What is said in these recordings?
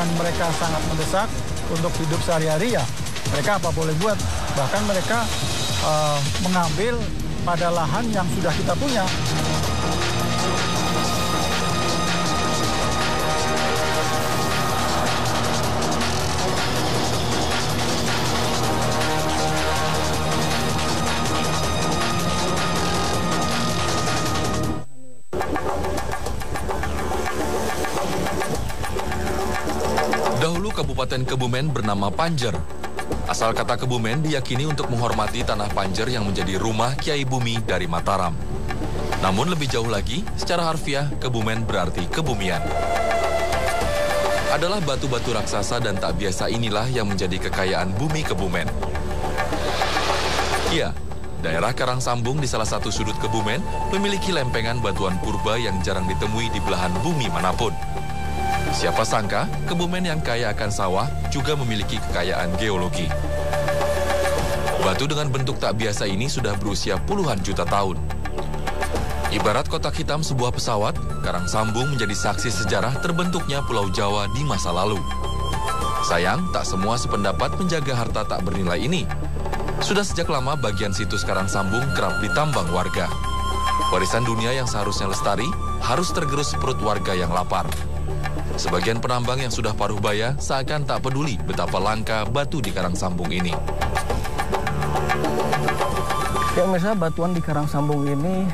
kebutuhan mereka sangat mendesak untuk hidup sehari-hari, ya mereka apa boleh buat. Bahkan mereka mengambil pada lahan yang sudah kita punya. Dahulu Kabupaten Kebumen bernama Panjer. Asal kata Kebumen diyakini untuk menghormati tanah Panjer yang menjadi rumah Kiai Bumi dari Mataram. Namun lebih jauh lagi, secara harfiah Kebumen berarti kebumian. Adalah batu-batu raksasa dan tak biasa inilah yang menjadi kekayaan bumi Kebumen. Ya, daerah Karangsambung di salah satu sudut Kebumen memiliki lempengan batuan purba yang jarang ditemui di belahan bumi manapun. Siapa sangka, Kebumen yang kaya akan sawah juga memiliki kekayaan geologi. Batu dengan bentuk tak biasa ini sudah berusia puluhan juta tahun. Ibarat kotak hitam sebuah pesawat, Karangsambung menjadi saksi sejarah terbentuknya Pulau Jawa di masa lalu. Sayang, tak semua sependapat menjaga harta tak bernilai ini. Sudah sejak lama bagian situs Karangsambung kerap ditambang warga. Warisan dunia yang seharusnya lestari harus tergerus perut warga yang lapar. Sebagian penambang yang sudah paruh baya seakan tak peduli betapa langka batu di Karangsambung ini. Ya, misalnya batuan di Karangsambung ini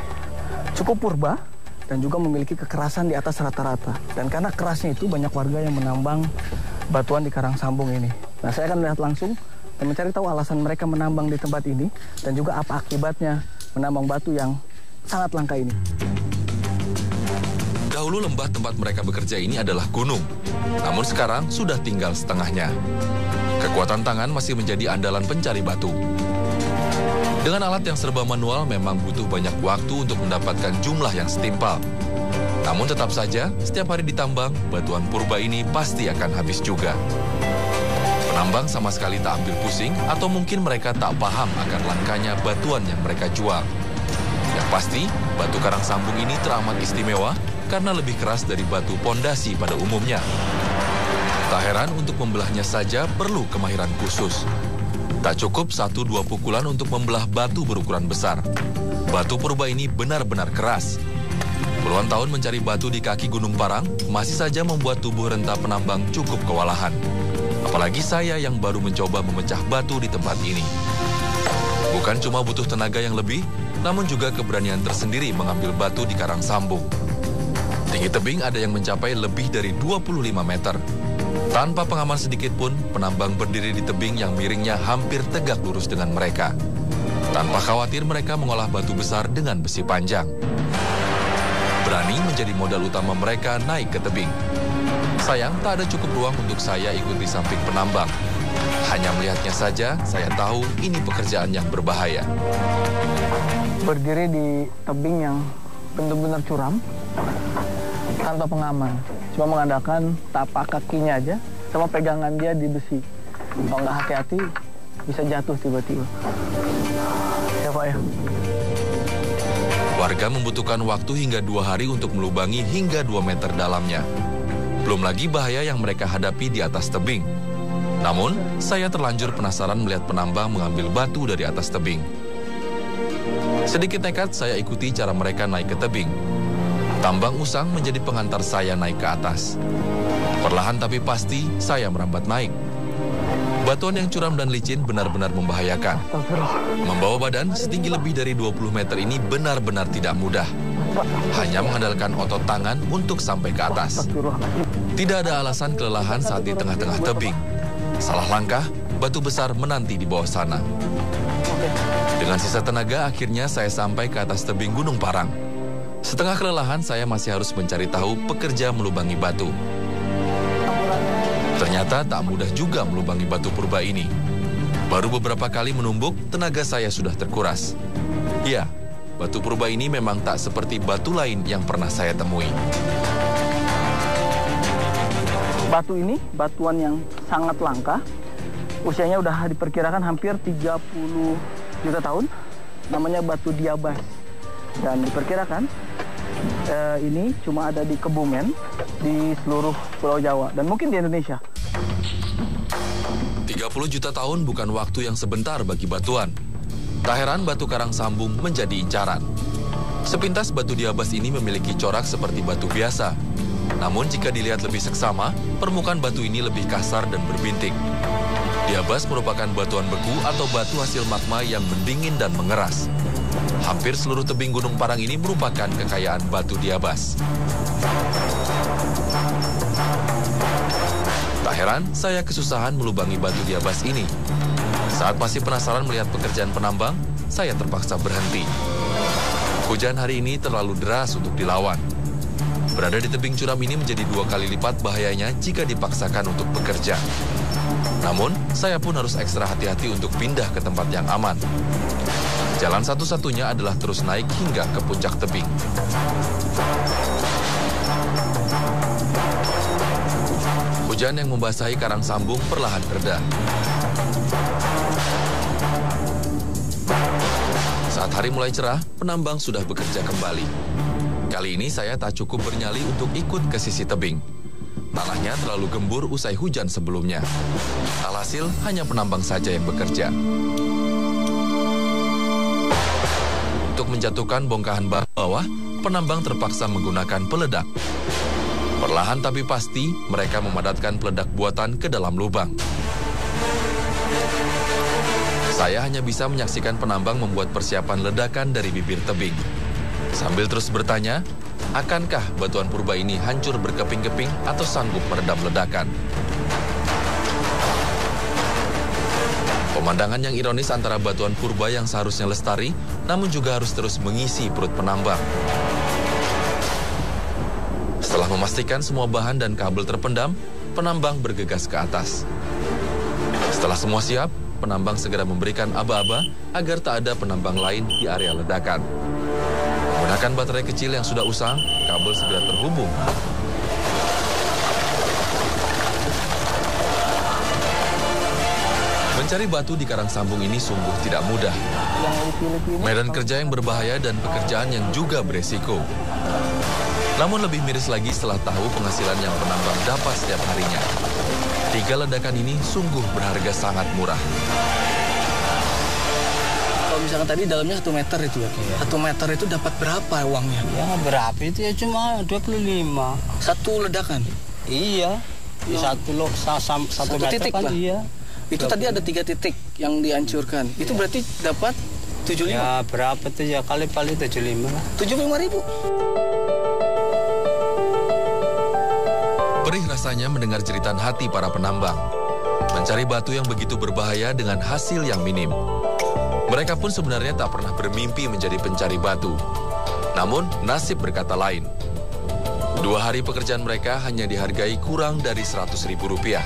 cukup purba dan juga memiliki kekerasan di atas rata-rata. Dan karena kerasnya itu banyak warga yang menambang batuan di Karangsambung ini. Nah, saya akan melihat langsung dan mencari tahu alasan mereka menambang di tempat ini dan juga apa akibatnya menambang batu yang sangat langka ini. Dahulu lembah tempat mereka bekerja ini adalah gunung, namun sekarang sudah tinggal setengahnya. Kekuatan tangan masih menjadi andalan pencari batu. Dengan alat yang serba manual memang butuh banyak waktu untuk mendapatkan jumlah yang setimpal. Namun tetap saja, setiap hari ditambang, batuan purba ini pasti akan habis juga. Penambang sama sekali tak ambil pusing atau mungkin mereka tak paham akan langkanya batuan yang mereka jual. Yang pasti, batu Karangsambung ini teramat istimewa karena lebih keras dari batu pondasi pada umumnya. Tak heran untuk membelahnya saja perlu kemahiran khusus. Tak cukup 1-2 pukulan untuk membelah batu berukuran besar. Batu purba ini benar-benar keras. Puluhan tahun mencari batu di kaki Gunung Parang masih saja membuat tubuh renta penambang cukup kewalahan. Apalagi saya yang baru mencoba memecah batu di tempat ini. Bukan cuma butuh tenaga yang lebih, namun juga keberanian tersendiri mengambil batu di Karangsambung. Tinggi tebing ada yang mencapai lebih dari 25 meter. Tanpa pengaman sedikit pun, penambang berdiri di tebing yang miringnya hampir tegak lurus dengan mereka. Tanpa khawatir mereka mengolah batu besar dengan besi panjang. Berani menjadi modal utama mereka naik ke tebing. Sayang, tak ada cukup ruang untuk saya ikut di samping penambang. Hanya melihatnya saja, saya tahu ini pekerjaan yang berbahaya. Berdiri di tebing yang benar-benar curam, tanpa pengaman, cuma mengandalkan tapak kakinya aja sama pegangan dia di besi. Kalau nggak hati-hati bisa jatuh tiba-tiba. Ya Pak ya. Warga membutuhkan waktu hingga 2 hari untuk melubangi hingga 2 meter dalamnya. Belum lagi bahaya yang mereka hadapi di atas tebing. Namun, saya terlanjur penasaran melihat penambang mengambil batu dari atas tebing. Sedikit nekat saya ikuti cara mereka naik ke tebing. Tambang usang menjadi pengantar saya naik ke atas. Perlahan tapi pasti, saya merambat naik. Batuan yang curam dan licin benar-benar membahayakan. Membawa badan setinggi lebih dari 20 meter ini benar-benar tidak mudah. Hanya mengandalkan otot tangan untuk sampai ke atas. Tidak ada alasan kelelahan saat di tengah-tengah tebing. Salah langkah, batu besar menanti di bawah sana. Dengan sisa tenaga, akhirnya saya sampai ke atas tebing Gunung Parang. Setengah kelelahan, saya masih harus mencari tahu pekerja melubangi batu. Ternyata tak mudah juga melubangi batu purba ini. Baru beberapa kali menumbuk, tenaga saya sudah terkuras. Ya, batu purba ini memang tak seperti batu lain yang pernah saya temui. Batu ini, batuan yang sangat langka. Usianya udah diperkirakan hampir 30 juta tahun. Namanya batu diabas. Dan diperkirakan ini cuma ada di Kebumen di seluruh Pulau Jawa dan mungkin di Indonesia. 30 juta tahun bukan waktu yang sebentar bagi batuan. Tak heran batu karang sambung menjadi incaran. Sepintas batu diabas ini memiliki corak seperti batu biasa. Namun jika dilihat lebih seksama, permukaan batu ini lebih kasar dan berbintik. Diabas merupakan batuan beku atau batu hasil magma yang mendingin dan mengeras. Hampir seluruh tebing Gunung Parang ini merupakan kekayaan batu diabas. Tak heran, saya kesusahan melubangi batu diabas ini. Saat masih penasaran melihat pekerjaan penambang, saya terpaksa berhenti. Hujan hari ini terlalu deras untuk dilawan. Berada di tebing curam ini menjadi 2 kali lipat bahayanya jika dipaksakan untuk bekerja. Namun, saya pun harus ekstra hati-hati untuk pindah ke tempat yang aman. Jalan satu-satunya adalah terus naik hingga ke puncak tebing. Hujan yang membasahi karang sambung perlahan reda. Saat hari mulai cerah, penambang sudah bekerja kembali. Kali ini saya tak cukup bernyali untuk ikut ke sisi tebing. Tanahnya terlalu gembur usai hujan sebelumnya. Alhasil, hanya penambang saja yang bekerja. Untuk menjatuhkan bongkahan bawah, penambang terpaksa menggunakan peledak. Perlahan tapi pasti, mereka memadatkan peledak buatan ke dalam lubang. Saya hanya bisa menyaksikan penambang membuat persiapan ledakan dari bibir tebing. Sambil terus bertanya, akankah batuan purba ini hancur berkeping-keping atau sanggup meredam ledakan? Pemandangan yang ironis antara batuan purba yang seharusnya lestari, namun juga harus terus mengisi perut penambang. Setelah memastikan semua bahan dan kabel terpendam, penambang bergegas ke atas. Setelah semua siap, penambang segera memberikan aba-aba agar tak ada penambang lain di area ledakan. Menggunakan baterai kecil yang sudah usang, kabel segera terhubung. Mencari batu di karang sambung ini sungguh tidak mudah. Medan kerja yang berbahaya dan pekerjaan yang juga beresiko. Namun lebih miris lagi setelah tahu penghasilan yang penambang dapat setiap harinya. 3 ledakan ini sungguh berharga sangat murah. Kalau misalkan tadi dalamnya 1 meter itu ya, 1 meter itu dapat berapa uangnya? Ya berapa itu ya cuma 25. Satu ledakan? Iya, di satu meter titik kan lah. iya. Itu tadi ada 3 titik yang dihancurkan. Itu berarti dapat 75? Ya berapa tuh ya, kali paling 75 lah. 75.000? Perih rasanya mendengar jeritan hati para penambang. Mencari batu yang begitu berbahaya dengan hasil yang minim. Mereka pun sebenarnya tak pernah bermimpi menjadi pencari batu. Namun, nasib berkata lain. 2 hari pekerjaan mereka hanya dihargai kurang dari Rp100.000.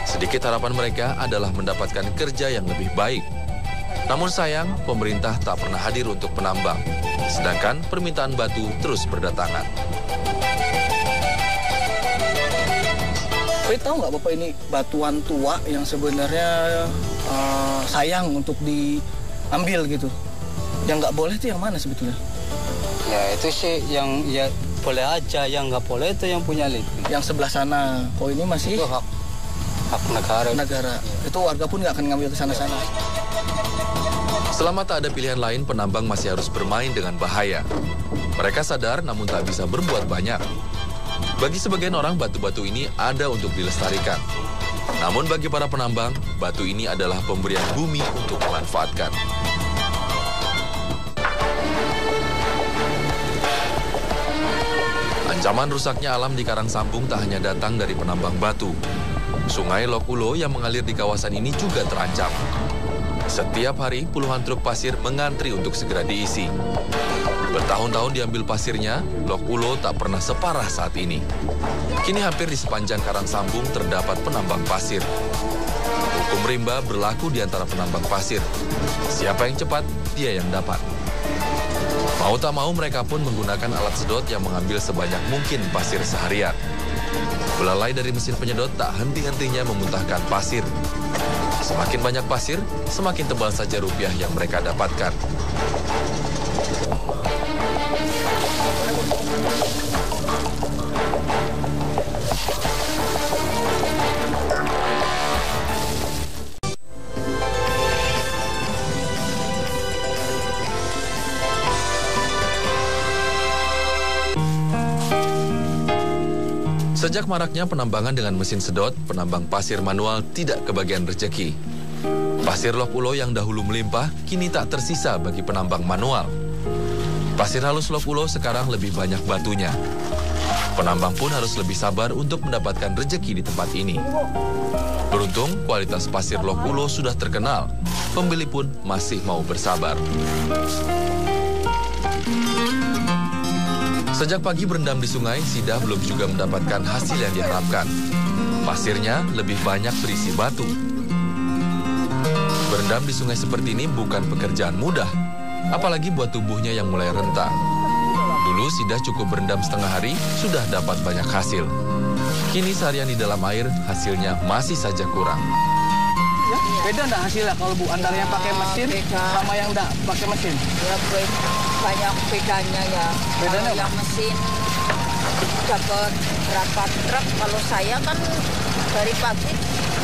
Sedikit harapan mereka adalah mendapatkan kerja yang lebih baik. Namun sayang, pemerintah tak pernah hadir untuk penambang. Sedangkan permintaan batu terus berdatangan. Bapak tahu nggak Bapak ini batuan tua yang sebenarnya sayang untuk diambil gitu? Yang nggak boleh itu yang mana sebetulnya? Ya itu sih yang ya boleh aja, yang nggak boleh itu yang punya LIPI. Yang sebelah sana. Oh ini masih Itu hak negara. Negara. Itu warga pun nggak akan ngambil ke sana-sana. Selama tak ada pilihan lain, penambang masih harus bermain dengan bahaya. Mereka sadar namun tak bisa berbuat banyak. Bagi sebagian orang, batu-batu ini ada untuk dilestarikan. Namun bagi para penambang, batu ini adalah pemberian bumi untuk dimanfaatkan. Ancaman rusaknya alam di karang sambung tak hanya datang dari penambang batu. Sungai Lok Ulo yang mengalir di kawasan ini juga terancam. Setiap hari, puluhan truk pasir mengantri untuk segera diisi. Bertahun-tahun diambil pasirnya, Lok Ulo tak pernah separah saat ini. Kini hampir di sepanjang karang sambung terdapat penambang pasir. Hukum rimba berlaku di antara penambang pasir. Siapa yang cepat, dia yang dapat. Mau tak mau mereka pun menggunakan alat sedot yang mengambil sebanyak mungkin pasir seharian. Belalai dari mesin penyedot tak henti-hentinya memuntahkan pasir. Semakin banyak pasir, semakin tebal saja rupiah yang mereka dapatkan. Sejak maraknya penambangan dengan mesin sedot, penambang pasir manual tidak kebagian rezeki. Pasir Lok Ulo yang dahulu melimpah, kini tak tersisa bagi penambang manual. Pasir halus Lok Ulo sekarang lebih banyak batunya. Penambang pun harus lebih sabar untuk mendapatkan rezeki di tempat ini. Beruntung, kualitas pasir Lok Ulo sudah terkenal. Pembeli pun masih mau bersabar. Sejak pagi berendam di sungai, Sidah belum juga mendapatkan hasil yang diharapkan. Pasirnya lebih banyak berisi batu. Berendam di sungai seperti ini bukan pekerjaan mudah, apalagi buat tubuhnya yang mulai rentah. Dulu Sidah cukup berendam setengah hari, sudah dapat banyak hasil. Kini seharian di dalam air, hasilnya masih saja kurang. Beda enggak hasilnya kalau Bu antara yang pakai mesin sama yang enggak pakai mesin? Ya banyak bedanya ya. Bedanya kalau yang mesin dapat berapa truk, kalau saya kan dari pagi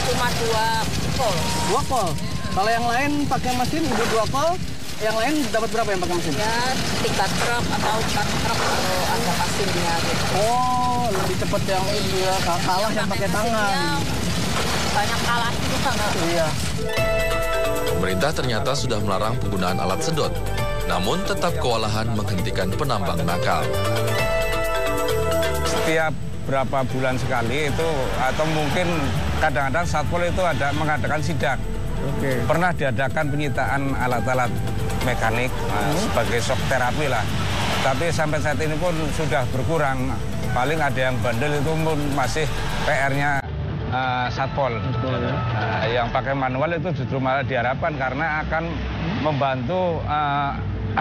cuma 2 kol. 2 kol. Kalau yang lain pakai mesin Ibu 2 kol, yang lain dapat berapa yang pakai mesin? Ya 3 truk atau 4 truk kalau ada hasilnya gitu. Oh, lebih cepat yang itu ya, kalah yang pakai tangan. Banyak kalah juga nggak? Iya. Pemerintah ternyata sudah melarang penggunaan alat sedot, namun tetap kewalahan menghentikan penambang nakal. Setiap berapa bulan sekali itu, atau mungkin kadang-kadang Satpol itu ada mengadakan sidak. Pernah diadakan penyitaan alat-alat mekanik sebagai shock terapi lah. Tapi sampai saat ini pun sudah berkurang. Paling ada yang bandel itu pun masih PR-nya Satpol. Yang pakai manual itu justru malah diharapkan karena akan membantu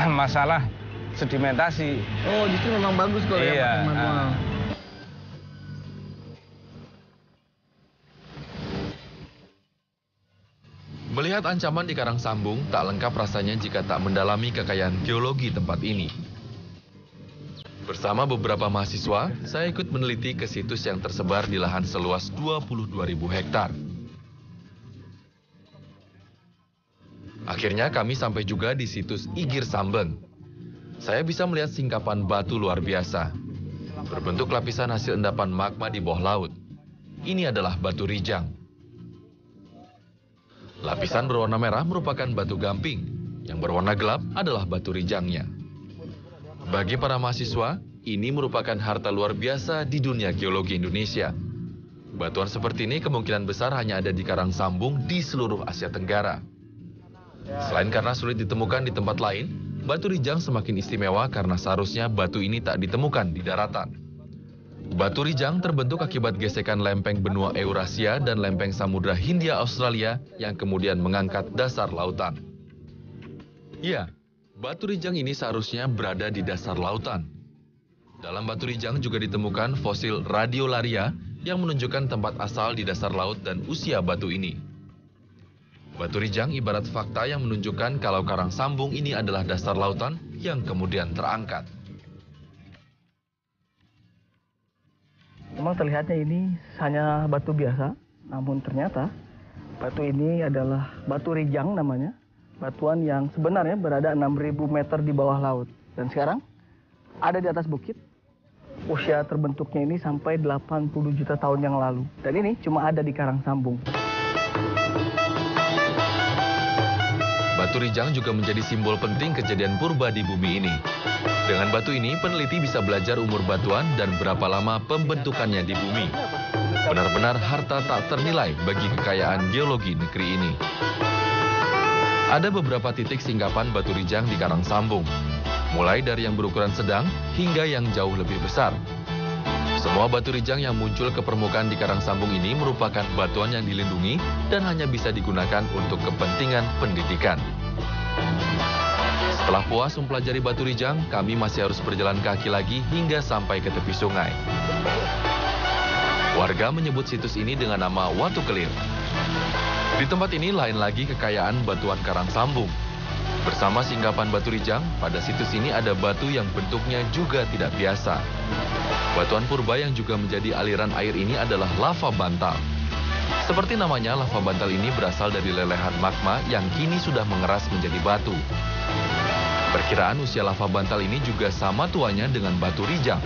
masalah sedimentasi. Oh, justru memang bagus kalau yang pakai manual. Melihat ancaman di Karang Sambung, tak lengkap rasanya jika tak mendalami kekayaan geologi tempat ini. Bersama beberapa mahasiswa, saya ikut meneliti ke situs yang tersebar di lahan seluas 22.000 hektar. Akhirnya kami sampai juga di situs Igir Sambeng. Saya bisa melihat singkapan batu luar biasa. Berbentuk lapisan hasil endapan magma di bawah laut. Ini adalah batu rijang. Lapisan berwarna merah merupakan batu gamping. Yang berwarna gelap adalah batu rijangnya. Bagi para mahasiswa, ini merupakan harta luar biasa di dunia geologi Indonesia. Batuan seperti ini kemungkinan besar hanya ada di Karang Sambung di seluruh Asia Tenggara. Selain karena sulit ditemukan di tempat lain, batu rijang semakin istimewa karena seharusnya batu ini tak ditemukan di daratan. Batu rijang terbentuk akibat gesekan lempeng benua Eurasia dan lempeng Samudra Hindia Australia yang kemudian mengangkat dasar lautan. Ya, batu rijang ini seharusnya berada di dasar lautan. Dalam batu rijang juga ditemukan fosil radiolaria yang menunjukkan tempat asal di dasar laut dan usia batu ini. Batu rijang ibarat fakta yang menunjukkan kalau Karang Sambung ini adalah dasar lautan yang kemudian terangkat. Memang terlihatnya ini hanya batu biasa, namun ternyata batu ini adalah batu rijang namanya. Batuan yang sebenarnya berada 6.000 meter di bawah laut. Dan sekarang ada di atas bukit. Usia terbentuknya ini sampai 80 juta tahun yang lalu. Dan ini cuma ada di Karang Sambung. Batu rijang juga menjadi simbol penting kejadian purba di bumi ini. Dengan batu ini, peneliti bisa belajar umur batuan dan berapa lama pembentukannya di bumi. Benar-benar harta tak ternilai bagi kekayaan geologi negeri ini. Ada beberapa titik singkapan batu rijang di Karang Sambung, mulai dari yang berukuran sedang hingga yang jauh lebih besar. Semua batu rijang yang muncul ke permukaan di Karang Sambung ini merupakan batuan yang dilindungi dan hanya bisa digunakan untuk kepentingan pendidikan. Setelah puas mempelajari batu rijang, kami masih harus berjalan kaki lagi hingga sampai ke tepi sungai. Warga menyebut situs ini dengan nama Watu Kelir. Di tempat ini lain lagi kekayaan batuan Karang Sambung. Bersama singkapan batu rijang, pada situs ini ada batu yang bentuknya juga tidak biasa. Batuan purba yang juga menjadi aliran air ini adalah lava bantal. Seperti namanya, lava bantal ini berasal dari lelehan magma yang kini sudah mengeras menjadi batu. Perkiraan usia lava bantal ini juga sama tuanya dengan batu rijang.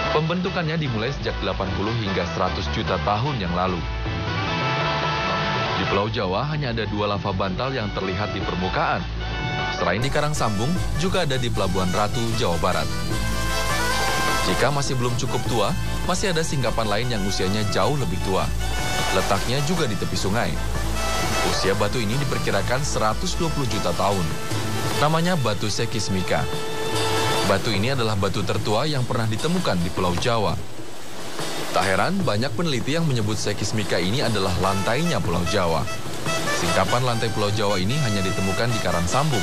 Pembentukannya dimulai sejak 80 hingga 100 juta tahun yang lalu. Di Pulau Jawa hanya ada 2 lava bantal yang terlihat di permukaan. Selain di Karang Sambung, juga ada di Pelabuhan Ratu, Jawa Barat. Jika masih belum cukup tua, masih ada singkapan lain yang usianya jauh lebih tua. Letaknya juga di tepi sungai. Usia batu ini diperkirakan 120 juta tahun. Namanya batu sekismika. Batu ini adalah batu tertua yang pernah ditemukan di Pulau Jawa. Tak heran, banyak peneliti yang menyebut sekismika ini adalah lantainya Pulau Jawa. Singkapan lantai Pulau Jawa ini hanya ditemukan di Karang Sambung.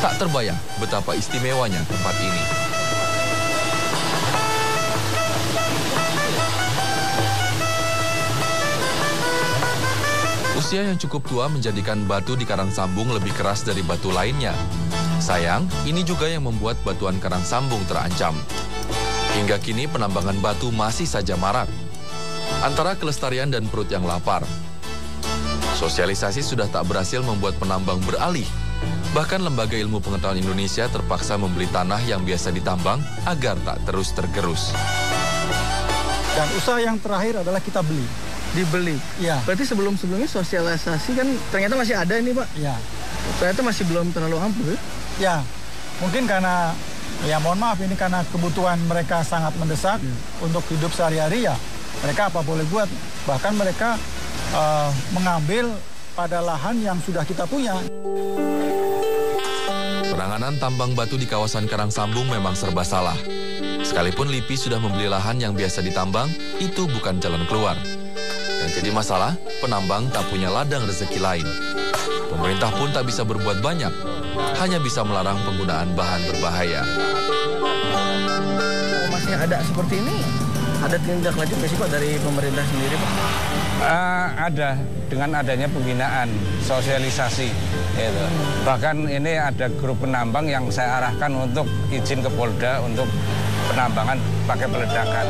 Tak terbayang betapa istimewanya tempat ini. Usia yang cukup tua menjadikan batu di Karang Sambung lebih keras dari batu lainnya. Sayang, ini juga yang membuat batuan Karang Sambung terancam. Hingga kini penambangan batu masih saja marak. Antara kelestarian dan perut yang lapar. Sosialisasi sudah tak berhasil membuat penambang beralih. Bahkan Lembaga Ilmu Pengetahuan Indonesia terpaksa membeli tanah yang biasa ditambang agar tak terus tergerus. Dan usaha yang terakhir adalah kita beli. Dibeli? Ya. Berarti sebelum-sebelumnya sosialisasi kan ternyata masih ada ini, Pak? Ya. Ternyata masih belum terlalu ampuh, ya? Ya, mungkin karena, ya mohon maaf, ini karena kebutuhan mereka sangat mendesak untuk hidup sehari-hari ya. Mereka apa boleh buat, bahkan mereka mengambil pada lahan yang sudah kita punya. Penanganan tambang batu di kawasan Karang Sambung memang serba salah. Sekalipun LIPI sudah membeli lahan yang biasa ditambang, itu bukan jalan keluar. Yang jadi masalah, penambang tak punya ladang rezeki lain. Pemerintah pun tak bisa berbuat banyak, hanya bisa melarang penggunaan bahan berbahaya. Masih ada seperti ini, ada tindak lanjut nggak sih, Pak, dari pemerintah sendiri, Pak? Ada, dengan adanya pembinaan, sosialisasi. Gitu. Bahkan ini ada grup penambang yang saya arahkan untuk izin ke Polda untuk penambangan pakai peledakan.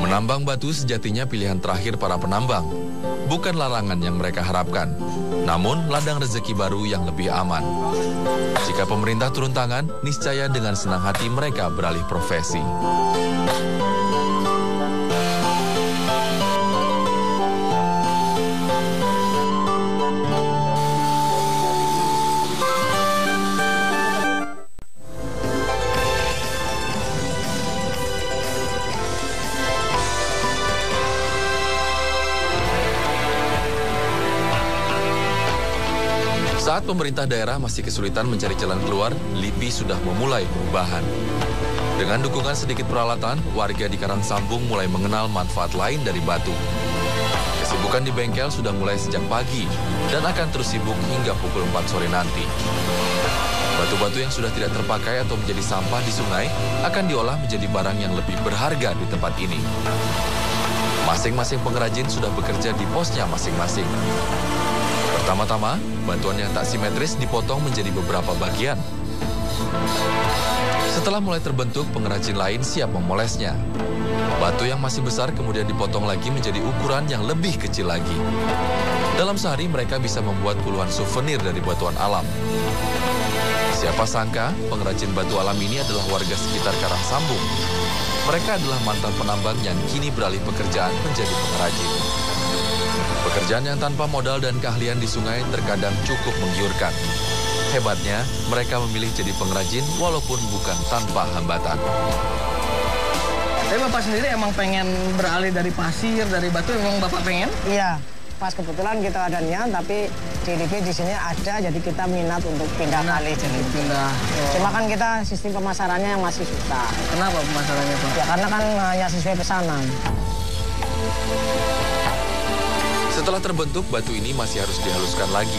Menambang batu sejatinya pilihan terakhir para penambang. Bukan larangan yang mereka harapkan, namun ladang rezeki baru yang lebih aman. Jika pemerintah turun tangan, niscaya dengan senang hati mereka beralih profesi. Saat pemerintah daerah masih kesulitan mencari jalan keluar, LIPI sudah memulai perubahan. Dengan dukungan sedikit peralatan, warga di Karang Sambung mulai mengenal manfaat lain dari batu. Kesibukan di bengkel sudah mulai sejak pagi dan akan terus sibuk hingga pukul 4 sore nanti. Batu-batu yang sudah tidak terpakai atau menjadi sampah di sungai akan diolah menjadi barang yang lebih berharga di tempat ini. Masing-masing pengrajin sudah bekerja di posnya masing-masing. Pertama-tama, batuan yang tak simetris dipotong menjadi beberapa bagian. Setelah mulai terbentuk, pengrajin lain siap memolesnya. Batu yang masih besar kemudian dipotong lagi menjadi ukuran yang lebih kecil lagi. Dalam sehari mereka bisa membuat puluhan souvenir dari batuan alam. Siapa sangka pengrajin batu alam ini adalah warga sekitar Karang Sambung. Mereka adalah mantan penambang yang kini beralih pekerjaan menjadi pengrajin. Pekerjaan yang tanpa modal dan keahlian di sungai terkadang cukup menggiurkan. Hebatnya, mereka memilih jadi pengrajin walaupun bukan tanpa hambatan. Tapi Bapak sendiri emang pengen beralih dari pasir, dari batu, emang Bapak pengen? Iya, pas kebetulan kita ada niat, tapi di LIPI di sini ada, jadi kita minat untuk pindah kali. Pindah. Cuma kan kita sistem pemasarannya yang masih susah. Kenapa pemasarannya, Pak? Ya karena kan hanya sesuai pesanan. Setelah terbentuk, batu ini masih harus dihaluskan lagi.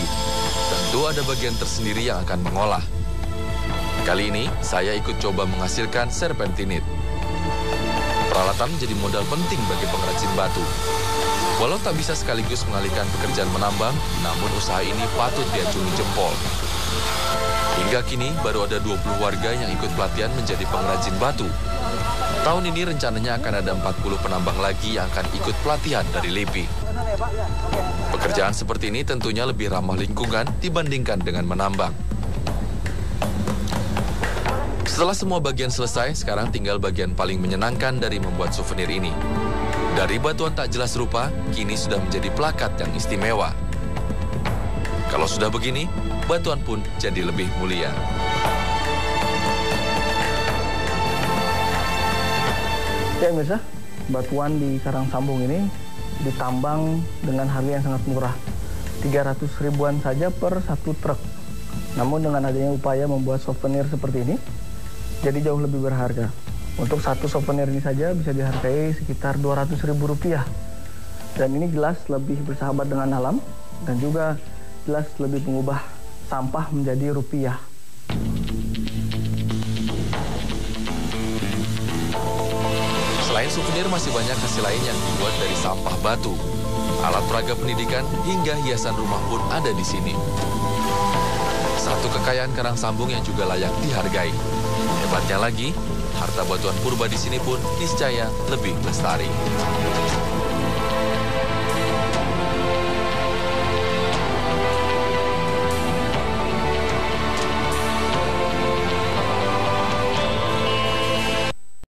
Tentu ada bagian tersendiri yang akan mengolah. Kali ini, saya ikut coba menghasilkan serpentinit. Peralatan menjadi modal penting bagi pengrajin batu. Walau tak bisa sekaligus mengalihkan pekerjaan menambang, namun usaha ini patut diacungi jempol. Hingga kini, baru ada 20 warga yang ikut pelatihan menjadi pengrajin batu. Tahun ini rencananya akan ada 40 penambang lagi yang akan ikut pelatihan dari LIPI. Pekerjaan seperti ini tentunya lebih ramah lingkungan dibandingkan dengan menambang. Setelah semua bagian selesai, sekarang tinggal bagian paling menyenangkan dari membuat souvenir ini. Dari batuan tak jelas rupa, kini sudah menjadi plakat yang istimewa. Kalau sudah begini, batuan pun jadi lebih mulia. Ya pemirsa, batuan di Karang Sambung ini ditambang dengan harga yang sangat murah. 300 ribuan saja per satu truk. Namun dengan adanya upaya membuat souvenir seperti ini, jadi jauh lebih berharga. Untuk satu souvenir ini saja bisa dihargai sekitar 200 ribu rupiah. Dan ini jelas lebih bersahabat dengan alam dan juga jelas lebih mengubah sampah menjadi rupiah. Selain souvenir, masih banyak hasil lain yang dibuat dari sampah batu. Alat peraga pendidikan hingga hiasan rumah pun ada di sini. Satu kekayaan Karang Sambung yang juga layak dihargai. Hebatnya lagi, harta batuan purba di sini pun niscaya lebih lestari.